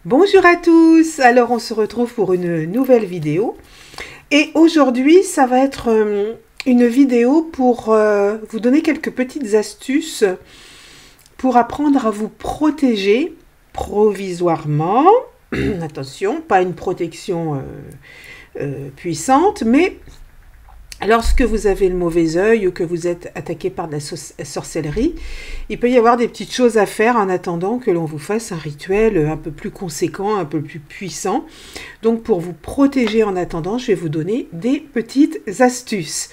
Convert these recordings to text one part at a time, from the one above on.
Bonjour à tous, alors on se retrouve pour une nouvelle vidéo et aujourd'hui ça va être une vidéo pour vous donner quelques petites astuces pour apprendre à vous protéger provisoirement. Attention, pas une protection puissante, mais lorsque vous avez le mauvais œil ou que vous êtes attaqué par de la sorcellerie, il peut y avoir des petites choses à faire en attendant que l'on vous fasse un rituel un peu plus conséquent, un peu plus puissant. Donc pour vous protéger en attendant, je vais vous donner des petites astuces.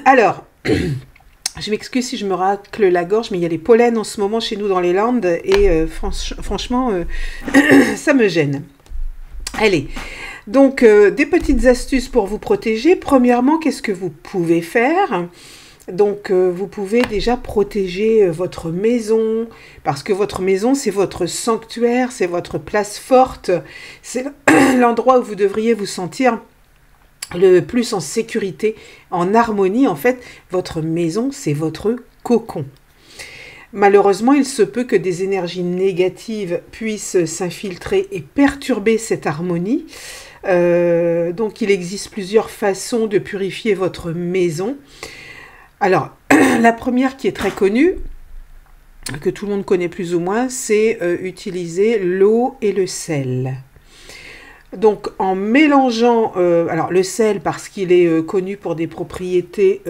Alors, je m'excuse si je me racle la gorge, mais il y a les pollens en ce moment chez nous dans les Landes et franchement, ça me gêne. Allez. Donc, des petites astuces pour vous protéger. Premièrement, qu'est-ce que vous pouvez faire? Donc, vous pouvez déjà protéger votre maison, parce que votre maison, c'est votre sanctuaire, c'est votre place forte, c'est l'endroit où vous devriez vous sentir le plus en sécurité, en harmonie. En fait, votre maison, c'est votre cocon. Malheureusement, il se peut que des énergies négatives puissent s'infiltrer et perturber cette harmonie. Donc il existe plusieurs façons de purifier votre maison. Alors, la première qui est très connue, que tout le monde connaît plus ou moins, c'est utiliser l'eau et le sel. Donc en mélangeant, alors le sel parce qu'il est connu pour des propriétés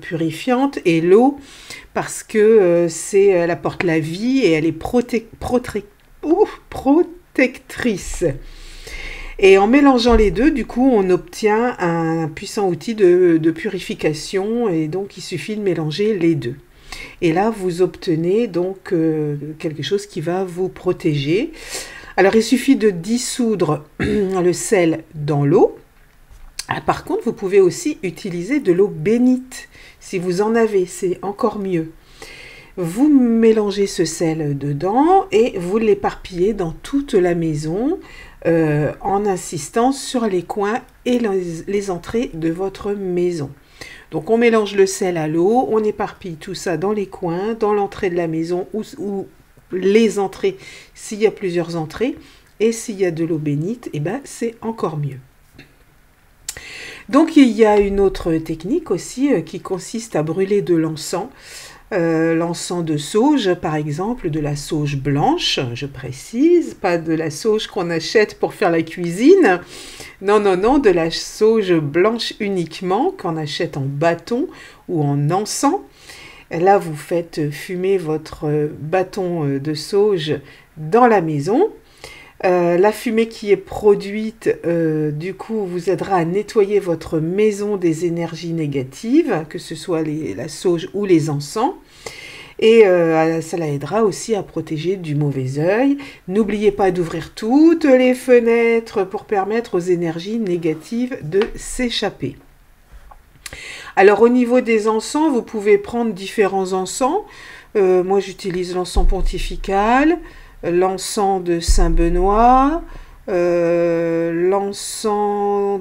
purifiantes, et l'eau parce que elle apporte la vie et elle est protectrice. Et en mélangeant les deux, du coup, on obtient un puissant outil de purification, et donc il suffit de mélanger les deux. Et là, vous obtenez donc quelque chose qui va vous protéger. Alors, il suffit de dissoudre le sel dans l'eau. Par contre, vous pouvez aussi utiliser de l'eau bénite. Si vous en avez, c'est encore mieux. Vous mélangez ce sel dedans et vous l'éparpillez dans toute la maison, en insistant sur les coins et les entrées de votre maison. Donc on mélange le sel à l'eau, on éparpille tout ça dans les coins, dans l'entrée de la maison ou les entrées s'il y a plusieurs entrées, et s'il y a de l'eau bénite, eh ben, c'est encore mieux. Donc il y a une autre technique aussi qui consiste à brûler de l'encens. L'encens de sauge, par exemple, de la sauge blanche, je précise, pas de la sauge qu'on achète pour faire la cuisine. Non, non, non, de la sauge blanche uniquement, qu'on achète en bâton ou en encens. Là, vous faites fumer votre bâton de sauge dans la maison. La fumée qui est produite, du coup, vous aidera à nettoyer votre maison des énergies négatives, que ce soit la sauge ou les encens. Et ça la aidera aussi à protéger du mauvais œil. N'oubliez pas d'ouvrir toutes les fenêtres pour permettre aux énergies négatives de s'échapper. Alors, au niveau des encens, vous pouvez prendre différents encens. Moi, j'utilise l'encens pontifical, l'encens de Saint-Benoît, l'encens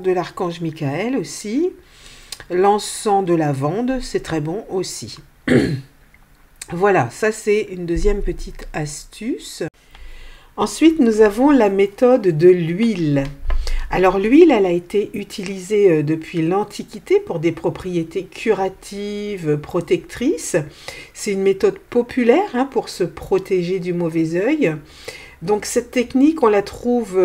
de l'archange Michael aussi, l'encens de lavande, c'est très bon aussi. Voilà, ça c'est une deuxième petite astuce. Ensuite, nous avons la méthode de l'huile. Alors l'huile, elle a été utilisée depuis l'Antiquité pour des propriétés curatives, protectrices. C'est une méthode populaire pour se protéger du mauvais œil. Donc cette technique, on la trouve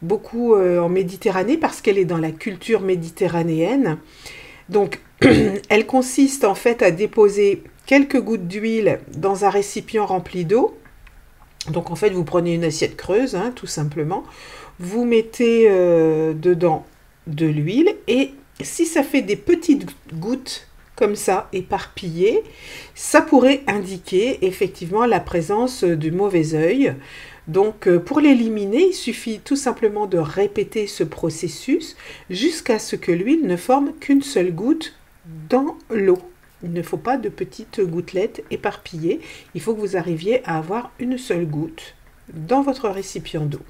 beaucoup en Méditerranée parce qu'elle est dans la culture méditerranéenne. Donc elle consiste en fait à déposer quelques gouttes d'huile dans un récipient rempli d'eau. Donc en fait, vous prenez une assiette creuse, tout simplement. Vous mettez dedans de l'huile, et si ça fait des petites gouttes comme ça, éparpillées, ça pourrait indiquer effectivement la présence du mauvais œil. Donc pour l'éliminer, il suffit tout simplement de répéter ce processus jusqu'à ce que l'huile ne forme qu'une seule goutte dans l'eau. Il ne faut pas de petites gouttelettes éparpillées, il faut que vous arriviez à avoir une seule goutte dans votre récipient d'eau.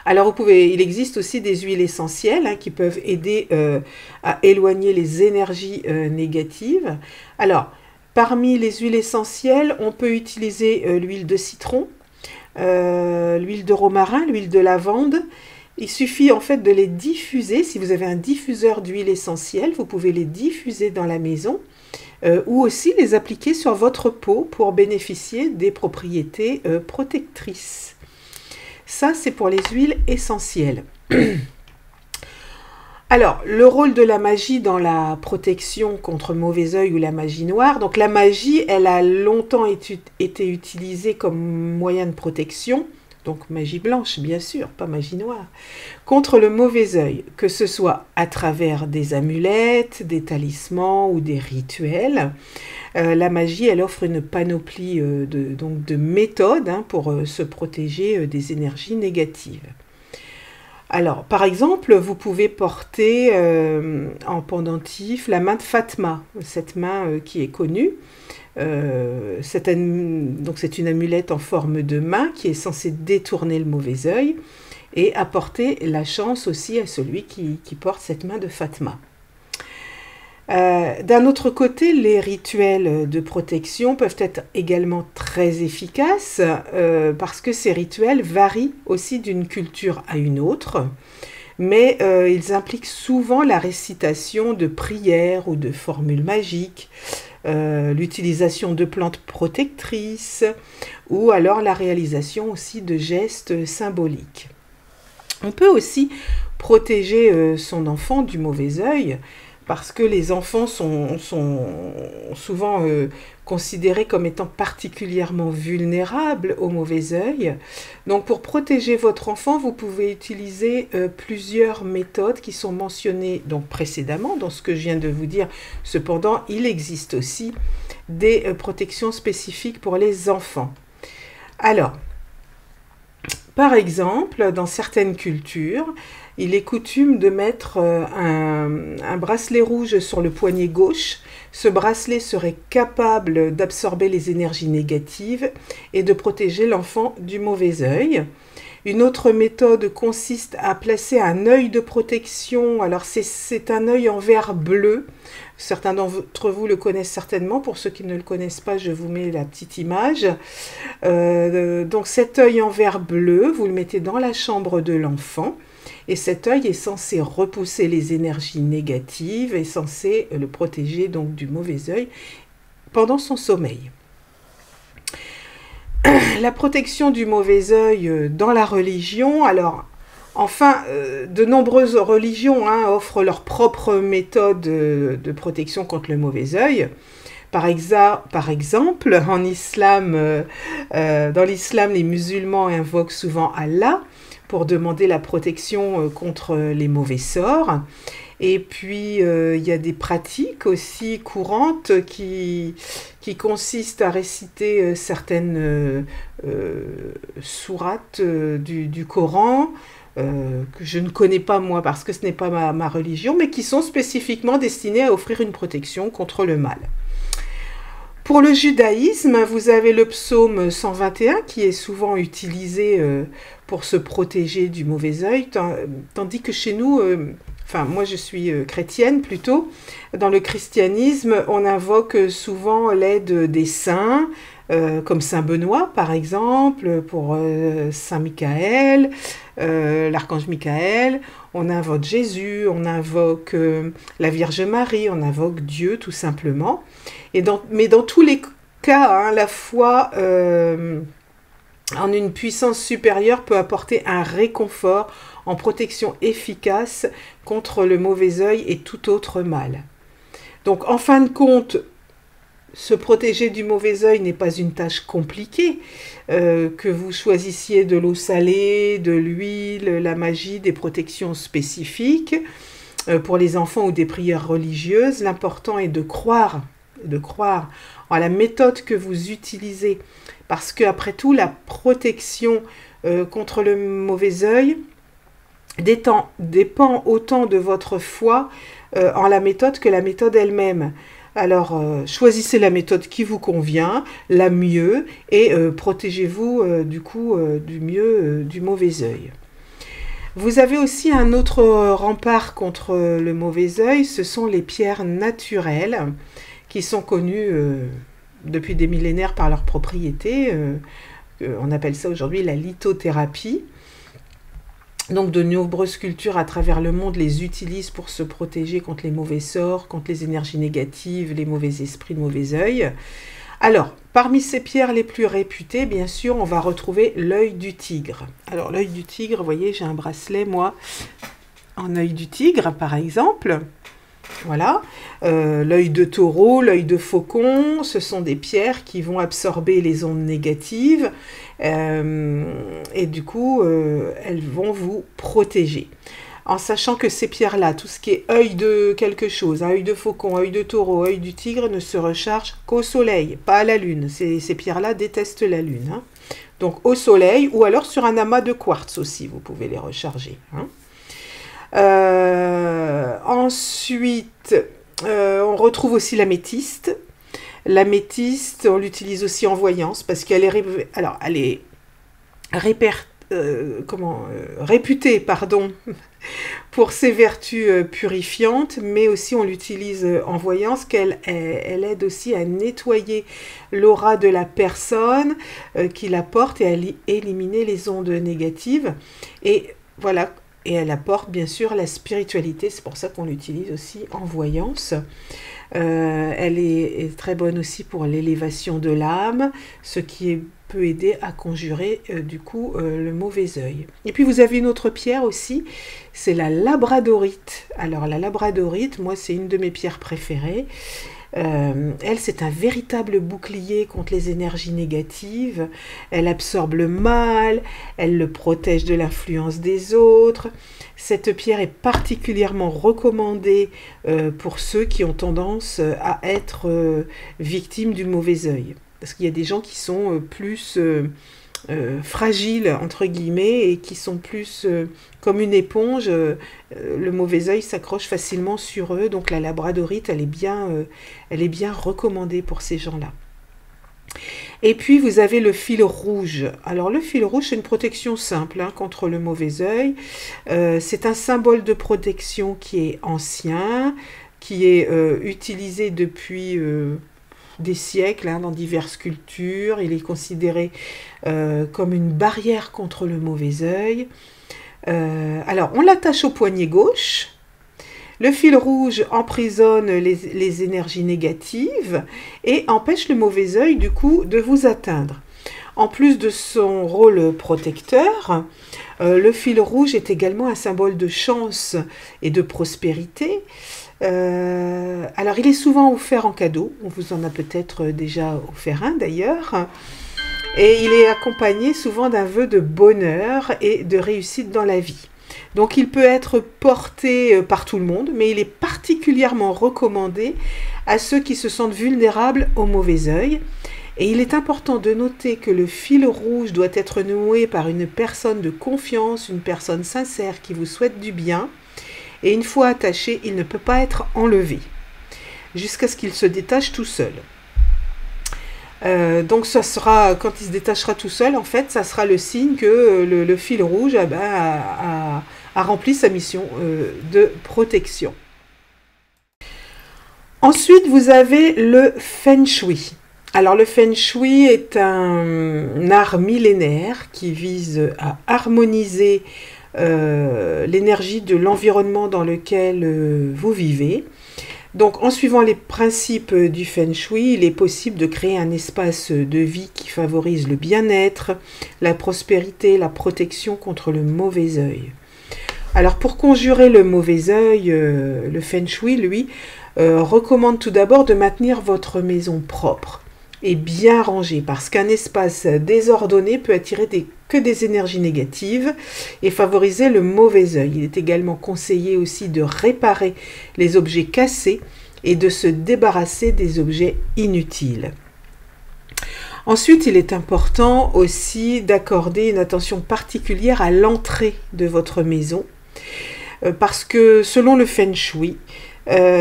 Alors il existe aussi des huiles essentielles qui peuvent aider à éloigner les énergies négatives. Alors, parmi les huiles essentielles, on peut utiliser l'huile de citron, l'huile de romarin, l'huile de lavande. Il suffit en fait de les diffuser. Si vous avez un diffuseur d'huile essentielle, vous pouvez les diffuser dans la maison ou aussi les appliquer sur votre peau pour bénéficier des propriétés protectrices. Ça, c'est pour les huiles essentielles. Alors, le rôle de la magie dans la protection contre mauvais œil ou la magie noire. Donc, la magie, elle a longtemps été utilisée comme moyen de protection. Donc, magie blanche, bien sûr, pas magie noire. Contre le mauvais œil, que ce soit à travers des amulettes, des talismans ou des rituels. La magie, elle offre une panoplie de méthodes pour se protéger des énergies négatives. Alors, par exemple, vous pouvez porter en pendentif la main de Fatma, cette main qui est connue. Donc c'est une amulette en forme de main qui est censée détourner le mauvais œil et apporter la chance aussi à celui qui porte cette main de Fatma. D'un autre côté, les rituels de protection peuvent être également très efficaces parce que ces rituels varient aussi d'une culture à une autre, mais ils impliquent souvent la récitation de prières ou de formules magiques, l'utilisation de plantes protectrices ou alors la réalisation aussi de gestes symboliques. On peut aussi protéger son enfant du mauvais œil parce que les enfants sont souvent considérés comme étant particulièrement vulnérables au mauvais œil. Donc pour protéger votre enfant, vous pouvez utiliser plusieurs méthodes qui sont mentionnées donc précédemment dans ce que je viens de vous dire. Cependant, il existe aussi des protections spécifiques pour les enfants. Alors, par exemple, dans certaines cultures, il est coutume de mettre un bracelet rouge sur le poignet gauche. Ce bracelet serait capable d'absorber les énergies négatives et de protéger l'enfant du mauvais œil. Une autre méthode consiste à placer un œil de protection. Alors c'est un œil en verre bleu. Certains d'entre vous le connaissent certainement. Pour ceux qui ne le connaissent pas, je vous mets la petite image. Donc cet œil en verre bleu, vous le mettez dans la chambre de l'enfant. Et cet œil est censé repousser les énergies négatives et censé le protéger donc du mauvais œil pendant son sommeil. La protection du mauvais œil dans la religion, alors enfin, de nombreuses religions offrent leurs propres méthodes de protection contre le mauvais œil. Par exemple, en islam, dans l'islam, les musulmans invoquent souvent Allah pour demander la protection contre les mauvais sorts. Et puis, il y a des pratiques aussi courantes qui consistent à réciter certaines sourates du Coran, que je ne connais pas moi parce que ce n'est pas ma religion, mais qui sont spécifiquement destinées à offrir une protection contre le mal. Pour le judaïsme, vous avez le psaume 121 qui est souvent utilisé pour se protéger du mauvais œil, tandis que chez nous, enfin moi je suis chrétienne plutôt, dans le christianisme on invoque souvent l'aide des saints, comme Saint Benoît par exemple, pour Saint Michael, l'archange Michael, on invoque Jésus, on invoque la Vierge Marie, on invoque Dieu tout simplement. Mais dans tous les cas, la foi en une puissance supérieure peut apporter un réconfort en protection efficace contre le mauvais œil et tout autre mal. Donc en fin de compte, se protéger du mauvais œil n'est pas une tâche compliquée, que vous choisissiez de l'eau salée, de l'huile, la magie, des protections spécifiques pour les enfants ou des prières religieuses. L'important est de croire en la méthode que vous utilisez, parce qu'après tout, la protection contre le mauvais œil dépend autant de votre foi en la méthode que la méthode elle-même. Alors, choisissez la méthode qui vous convient, la mieux, et protégez-vous du mieux du mauvais œil. Vous avez aussi un autre rempart contre le mauvais œil, ce sont les pierres naturelles, qui sont connues depuis des millénaires par leurs propriétés, on appelle ça aujourd'hui la lithothérapie. Donc de nombreuses cultures à travers le monde les utilisent pour se protéger contre les mauvais sorts, contre les énergies négatives, les mauvais esprits, le mauvais œil. Alors, parmi ces pierres les plus réputées, bien sûr, on va retrouver l'œil du tigre. Alors l'œil du tigre, vous voyez, j'ai un bracelet, moi, en œil du tigre, par exemple. Voilà, l'œil de taureau, l'œil de faucon, ce sont des pierres qui vont absorber les ondes négatives et du coup, elles vont vous protéger. En sachant que ces pierres-là, tout ce qui est œil de quelque chose, œil de faucon, œil de taureau, œil du tigre, ne se recharge qu'au soleil, pas à la lune. Ces pierres-là détestent la lune. Hein. Donc au soleil ou alors sur un amas de quartz aussi, vous pouvez les recharger. Hein. Ensuite, on retrouve aussi l'améthyste. L'améthyste, on l'utilise aussi en voyance parce qu'elle est, alors, elle est réputée pardon, pour ses vertus purifiantes, mais aussi on l'utilise en voyance, qu'elle elle aide aussi à nettoyer l'aura de la personne qui la porte et à éliminer les ondes négatives. Et voilà. Et elle apporte bien sûr la spiritualité, c'est pour ça qu'on l'utilise aussi en voyance. Elle est très bonne aussi pour l'élévation de l'âme, ce qui peut aider à conjurer du coup le mauvais œil. Et puis vous avez une autre pierre aussi, c'est la labradorite. Alors la labradorite, moi c'est une de mes pierres préférées. Elle, c'est un véritable bouclier contre les énergies négatives. Elle absorbe le mal, elle le protège de l'influence des autres. Cette pierre est particulièrement recommandée pour ceux qui ont tendance à être victimes du mauvais œil. Parce qu'il y a des gens qui sont plus fragiles, entre guillemets, et qui sont plus comme une éponge. Le mauvais œil s'accroche facilement sur eux, donc la labradorite, elle est bien recommandée pour ces gens-là. Et puis vous avez le fil rouge. Alors le fil rouge, c'est une protection simple hein, contre le mauvais œil. C'est un symbole de protection qui est ancien, qui est utilisé depuis des siècles hein, dans diverses cultures. Il est considéré comme une barrière contre le mauvais œil. Alors on l'attache au poignet gauche. Le fil rouge emprisonne les énergies négatives et empêche le mauvais œil du coup de vous atteindre. En plus de son rôle protecteur, le fil rouge est également un symbole de chance et de prospérité. Alors il est souvent offert en cadeau, on vous en a peut-être déjà offert un d'ailleurs. Et il est accompagné souvent d'un vœu de bonheur et de réussite dans la vie. Donc il peut être porté par tout le monde, mais il est particulièrement recommandé à ceux qui se sentent vulnérables au mauvais œil. Et il est important de noter que le fil rouge doit être noué par une personne de confiance, une personne sincère qui vous souhaite du bien. Et une fois attaché, il ne peut pas être enlevé, jusqu'à ce qu'il se détache tout seul. Donc ça sera, quand il se détachera tout seul, en fait, ça sera le signe que le fil rouge a rempli sa mission de protection. Ensuite, vous avez le Feng Shui. Alors le Feng Shui est un art millénaire qui vise à harmoniser l'énergie de l'environnement dans lequel vous vivez. Donc, en suivant les principes du Feng Shui, il est possible de créer un espace de vie qui favorise le bien-être, la prospérité, la protection contre le mauvais œil. Alors, pour conjurer le mauvais œil, le Feng Shui, lui, recommande tout d'abord de maintenir votre maison propre et bien rangée, parce qu'un espace désordonné peut attirer que des énergies négatives et favoriser le mauvais œil. Il est également conseillé aussi de réparer les objets cassés et de se débarrasser des objets inutiles. Ensuite, il est important aussi d'accorder une attention particulière à l'entrée de votre maison, parce que selon le Feng Shui,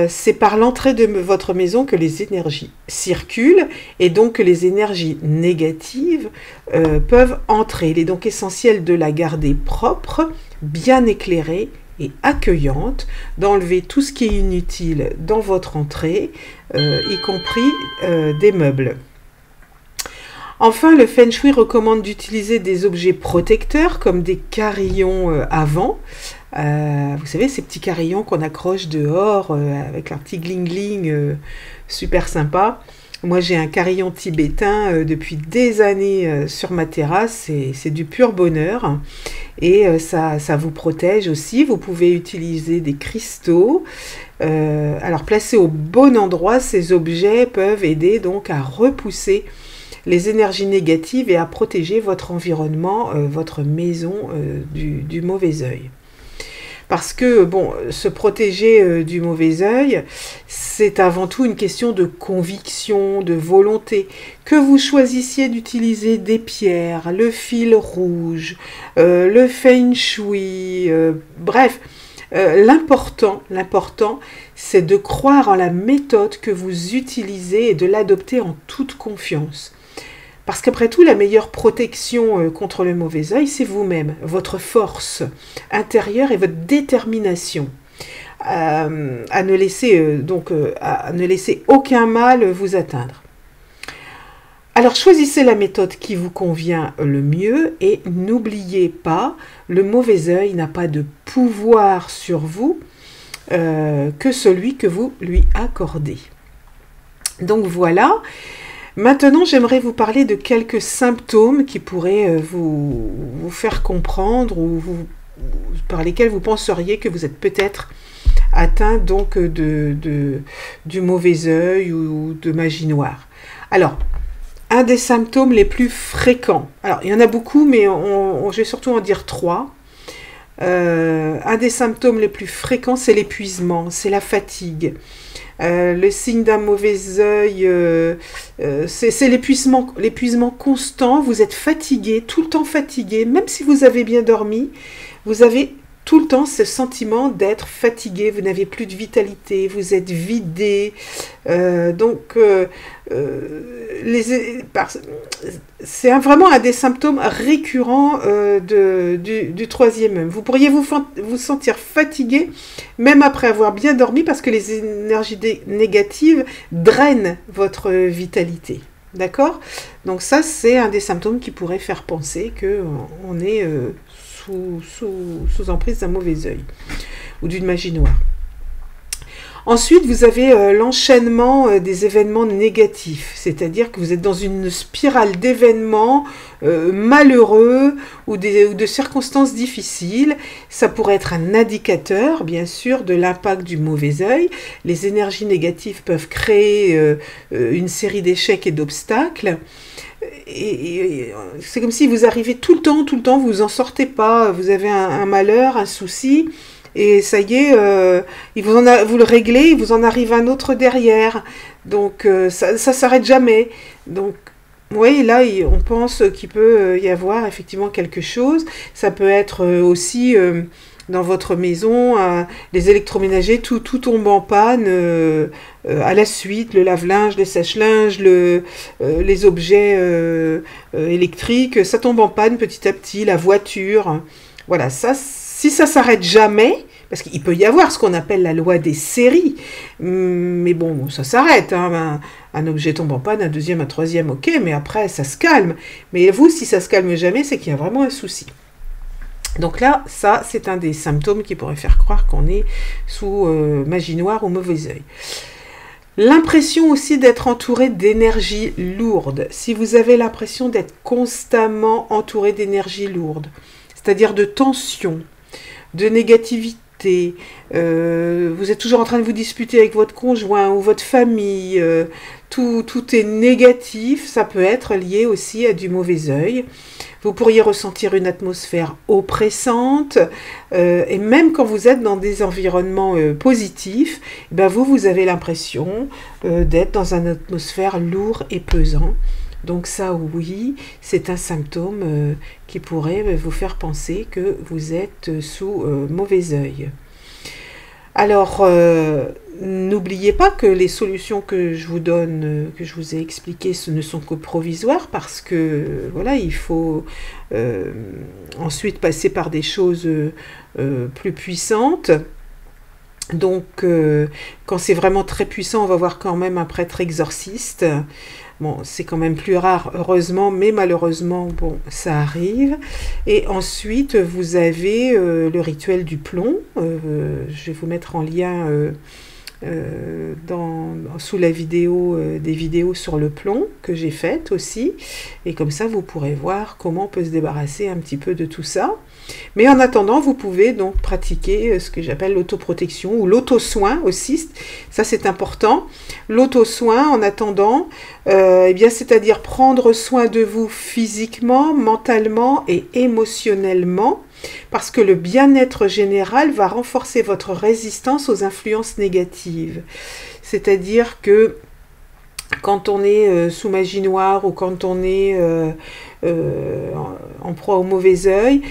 c'est par l'entrée de votre maison que les énergies circulent et donc que les énergies négatives peuvent entrer. Il est donc essentiel de la garder propre, bien éclairée et accueillante, d'enlever tout ce qui est inutile dans votre entrée, y compris des meubles. Enfin, le Feng Shui recommande d'utiliser des objets protecteurs comme des carillons à vent. Vous savez, ces petits carillons qu'on accroche dehors avec leur petit gling-gling super sympa. Moi, j'ai un carillon tibétain depuis des années sur ma terrasse. C'est du pur bonheur. Et ça vous protège aussi. Vous pouvez utiliser des cristaux. Alors, placés au bon endroit, ces objets peuvent aider donc à repousser les énergies négatives et à protéger votre environnement, votre maison du mauvais œil. Parce que, bon, se protéger du mauvais œil, c'est avant tout une question de conviction, de volonté. Que vous choisissiez d'utiliser des pierres, le fil rouge, le Feng Shui, bref, l'important, c'est de croire en la méthode que vous utilisez et de l'adopter en toute confiance. Parce qu'après tout, la meilleure protection contre le mauvais œil, c'est vous-même, votre force intérieure et votre détermination à ne laisser aucun mal vous atteindre. Alors choisissez la méthode qui vous convient le mieux et n'oubliez pas, le mauvais œil n'a pas de pouvoir sur vous que celui que vous lui accordez. Donc voilà. Maintenant, j'aimerais vous parler de quelques symptômes qui pourraient vous faire comprendre ou par lesquels vous penseriez que vous êtes peut-être atteint donc du mauvais œil ou de magie noire. Alors, un des symptômes les plus fréquents, alors il y en a beaucoup, mais je vais surtout en dire 3. Un des symptômes les plus fréquents, c'est l'épuisement, c'est la fatigue. Le signe d'un mauvais œil, c'est l'épuisement constant. Vous êtes fatigué, tout le temps fatigué, même si vous avez bien dormi, vous avez tout le temps ce sentiment d'être fatigué, vous n'avez plus de vitalité, vous êtes vidé, c'est vraiment un des symptômes récurrents du troisième œil. Vous pourriez vous sentir fatigué même après avoir bien dormi parce que les énergies négatives drainent votre vitalité. D'accord? Donc ça, c'est un des symptômes qui pourrait faire penser qu'on est sous emprise d'un mauvais œil ou d'une magie noire. Ensuite, vous avez l'enchaînement des événements négatifs, c'est-à-dire que vous êtes dans une spirale d'événements malheureux ou de circonstances difficiles. Ça pourrait être un indicateur, bien sûr, de l'impact du mauvais œil. Les énergies négatives peuvent créer une série d'échecs et d'obstacles. Et c'est comme si vous arrivez tout le temps, vous en sortez pas, vous avez un malheur, un souci, et ça y est, vous le réglez, il vous en arrive un autre derrière, donc ça s'arrête jamais. Donc, oui, là, on pense qu'il peut y avoir effectivement quelque chose. Ça peut être aussi dans votre maison, les électroménagers, tout tombe en panne à la suite, le lave-linge, les sèche-linges, les objets électriques, ça tombe en panne petit à petit, la voiture. Voilà, ça, si ça s'arrête jamais, parce qu'il peut y avoir ce qu'on appelle la loi des séries, mais bon, ça s'arrête, hein, un objet tombe en panne, un deuxième, un troisième, ok, mais après, ça se calme. Mais vous, si ça se calme jamais, c'est qu'il y a vraiment un souci. Donc là, ça, c'est un des symptômes qui pourrait faire croire qu'on est sous magie noire ou mauvais œil. L'impression aussi d'être entouré d'énergie lourde. Si vous avez l'impression d'être constamment entouré d'énergie lourde, c'est-à-dire de tension, de négativité, vous êtes toujours en train de vous disputer avec votre conjoint ou votre famille, tout est négatif, ça peut être lié aussi à du mauvais œil. Vous pourriez ressentir une atmosphère oppressante et même quand vous êtes dans des environnements positifs, ben vous avez l'impression d'être dans une atmosphère lourde et pesant. Donc ça, oui, c'est un symptôme qui pourrait vous faire penser que vous êtes sous mauvais œil. Alors, n'oubliez pas que les solutions que je vous donne, que je vous ai expliquées, ce ne sont que provisoires parce que, voilà, il faut ensuite passer par des choses plus puissantes. Donc, quand c'est vraiment très puissant, on va voir quand même un prêtre exorciste. Bon, c'est quand même plus rare, heureusement, mais malheureusement, bon, ça arrive. Et ensuite, vous avez le rituel du plomb. Je vais vous mettre en lien sous la vidéo, des vidéos sur le plomb que j'ai faites aussi. Et comme ça, vous pourrez voir comment on peut se débarrasser un petit peu de tout ça. Mais en attendant, vous pouvez donc pratiquer ce que j'appelle l'autoprotection ou l'auto-soin aussi. Ça, c'est important. L'auto-soin, en attendant, eh bien, c'est-à-dire prendre soin de vous physiquement, mentalement et émotionnellement, parce que le bien-être général va renforcer votre résistance aux influences négatives. C'est-à-dire que quand on est sous magie noire ou quand on est en proie au mauvais œil,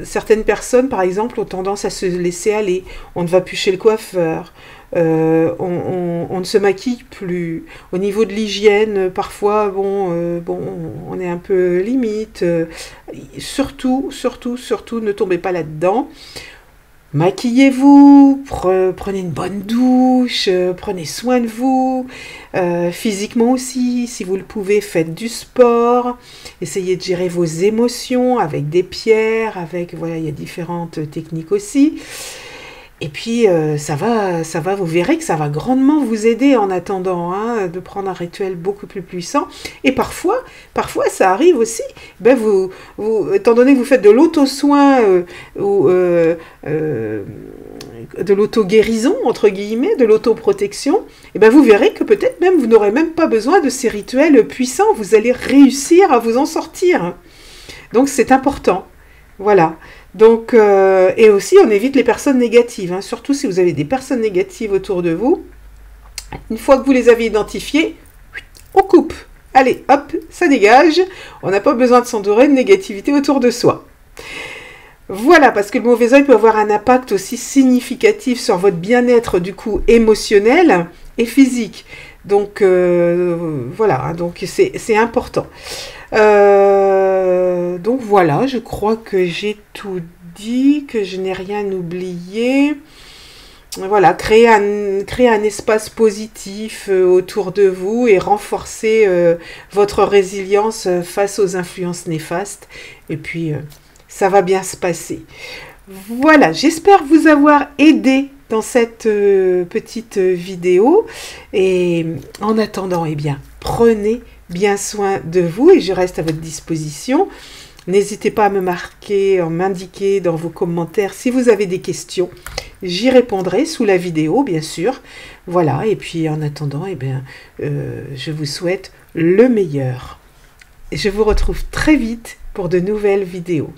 certaines personnes, par exemple, ont tendance à se laisser aller. On ne va plus chez le coiffeur, on ne se maquille plus. Au niveau de l'hygiène, parfois, on est un peu limite. Surtout, ne tombez pas là-dedans. Maquillez-vous, prenez une bonne douche, prenez soin de vous, physiquement aussi, si vous le pouvez, faites du sport, essayez de gérer vos émotions avec des pierres, voilà, il y a différentes techniques aussi. Et puis, ça va, vous verrez que ça va grandement vous aider en attendant de prendre un rituel beaucoup plus puissant. Et parfois ça arrive aussi, étant donné que vous faites de l'auto-soin ou de l'auto-guérison, entre guillemets, de l'auto-protection, et vous verrez que peut-être même vous n'aurez même pas besoin de ces rituels puissants, vous allez réussir à vous en sortir. Donc c'est important. Voilà. Donc, et aussi, on évite les personnes négatives, surtout si vous avez des personnes négatives autour de vous. Une fois que vous les avez identifiées, on coupe. Allez, hop, ça dégage. On n'a pas besoin de s'entourer de négativité autour de soi. Voilà, parce que le mauvais œil peut avoir un impact aussi significatif sur votre bien-être, du coup, émotionnel et physique. Donc, voilà, donc c'est important. Donc voilà, je crois que j'ai tout dit, que je n'ai rien oublié. Voilà, créer un espace positif autour de vous et renforcer votre résilience face aux influences néfastes. Et puis, ça va bien se passer. Voilà, j'espère vous avoir aidé dans cette petite vidéo. Et en attendant, eh bien, prenez bien soin de vous et je reste à votre disposition. N'hésitez pas à m'indiquer dans vos commentaires si vous avez des questions. J'y répondrai sous la vidéo, bien sûr. Voilà, et puis en attendant, eh bien, je vous souhaite le meilleur. Je vous retrouve très vite pour de nouvelles vidéos.